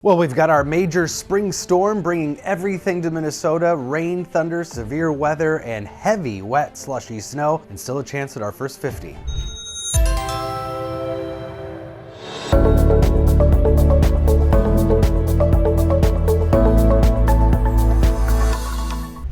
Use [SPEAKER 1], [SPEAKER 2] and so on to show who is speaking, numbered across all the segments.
[SPEAKER 1] Well, we've got our major spring storm bringing everything to Minnesota: rain, thunder, severe weather, and heavy, wet, slushy snow, and still a chance at our first 50.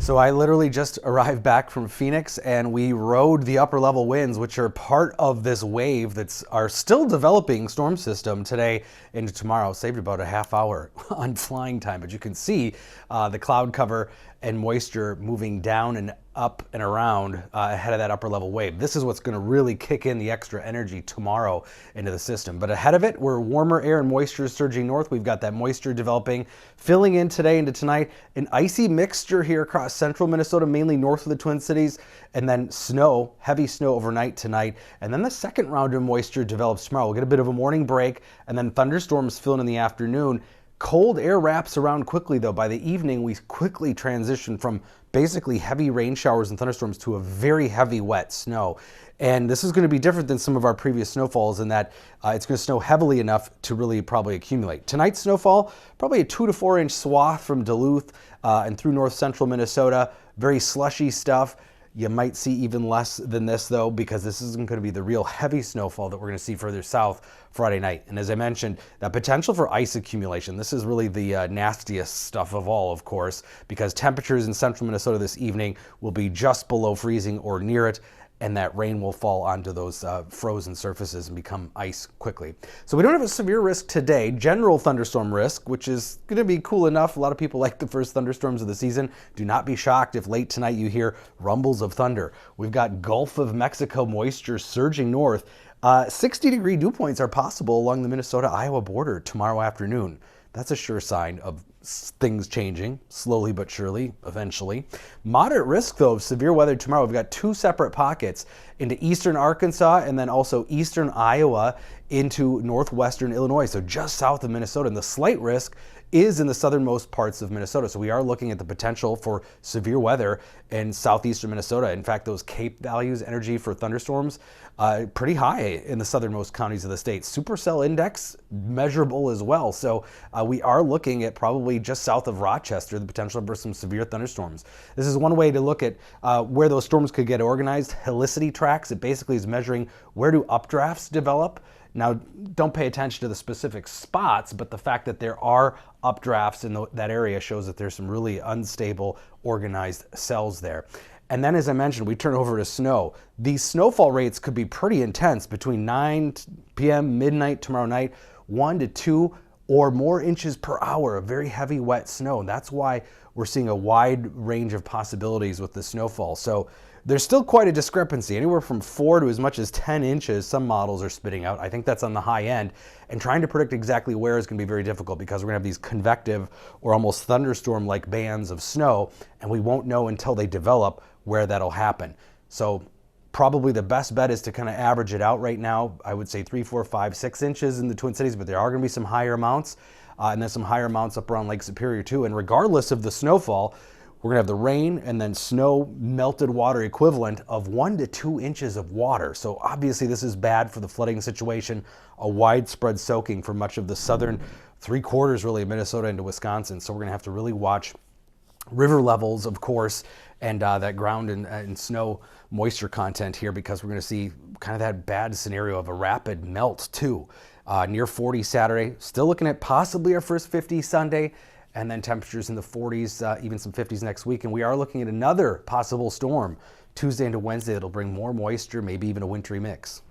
[SPEAKER 1] So I literally just arrived back from Phoenix and we rode the upper level winds, which are part of this wave that's our still developing storm system today into tomorrow. Saved about a half hour on flying time, but you can see the cloud cover and moisture moving down and up and around ahead of that upper level wave. This is what's going to really kick in the extra energy tomorrow into the system. But ahead of it, we're warmer air and moisture is surging north. We've got that moisture developing, filling in today into tonight. An icy mixture here across central Minnesota, mainly north of the Twin Cities, and then snow, heavy snow overnight tonight. And then the second round of moisture develops tomorrow. We'll get a bit of a morning break and then thunderstorms fill in the afternoon. Cold air wraps around quickly, though. By the evening, we quickly transition from basically heavy rain showers and thunderstorms to a very heavy wet snow. And this is going to be different than some of our previous snowfalls in that it's going to snow heavily enough to really probably accumulate. Tonight's snowfall, probably a 2 to 4 inch swath from Duluth and through north central Minnesota. Very slushy stuff. You might see even less than this, though, because this isn't going to be the real heavy snowfall that we're going to see further south Friday night. And as I mentioned, that potential for ice accumulation, this is really the nastiest stuff of all, of course, because temperatures in central Minnesota this evening will be just below freezing or near it, and that rain will fall onto those frozen surfaces and become ice quickly. So we don't have a severe risk today. General thunderstorm risk, which is going to be cool enough. A lot of people like the first thunderstorms of the season. Do not be shocked if late tonight you hear rumbles of thunder. We've got Gulf of Mexico moisture surging north. 60-degree dew points are possible along the Minnesota-Iowa border tomorrow afternoon. That's a sure sign of things changing, slowly but surely, eventually. Moderate risk, though, of severe weather tomorrow. We've got two separate pockets into eastern Arkansas and then also eastern Iowa into northwestern Illinois, so just south of Minnesota. And the slight risk is in the southernmost parts of Minnesota. So we are looking at the potential for severe weather in southeastern Minnesota. In fact, those Cape values, energy for thunderstorms, pretty high in the southernmost counties of the state. Supercell index measurable as well. So we are looking at probably just south of Rochester, the potential for some severe thunderstorms. This is one way to look at where those storms could get organized. Helicity tracks, it basically is measuring where do updrafts develop. Now, don't pay attention to the specific spots, but the fact that there are updrafts in that area shows that there's some really unstable, organized cells there. And then, as I mentioned, we turn over to snow. These snowfall rates could be pretty intense between 9 p.m., midnight tomorrow night, 1 to 2 or more inches per hour of very heavy, wet snow. And that's why we're seeing a wide range of possibilities with the snowfall. So there's still quite a discrepancy, anywhere from 4 to as much as 10 inches some models are spitting out. I think that's on the high end, and trying to predict exactly where is going to be very difficult because we're going to have these convective or almost thunderstorm-like bands of snow, and we won't know until they develop where that'll happen. So probably the best bet is to kind of average it out right now. I would say 3, 4, 5, 6 inches in the Twin Cities, but there are going to be some higher amounts, and then some higher amounts up around Lake Superior too. And regardless of the snowfall, we're gonna have the rain and then snow melted water equivalent of 1 to 2 inches of water. So obviously this is bad for the flooding situation, a widespread soaking for much of the southern 3/4 really of Minnesota into Wisconsin. So we're gonna have to really watch river levels, of course, and that ground and snow moisture content here, because we're gonna see kind of that bad scenario of a rapid melt too. Near 40 Saturday, still looking at possibly our first 50 Sunday, and then temperatures in the 40s, even some 50s next week. And we are looking at another possible storm Tuesday into Wednesday that'll bring more moisture, maybe even a wintry mix.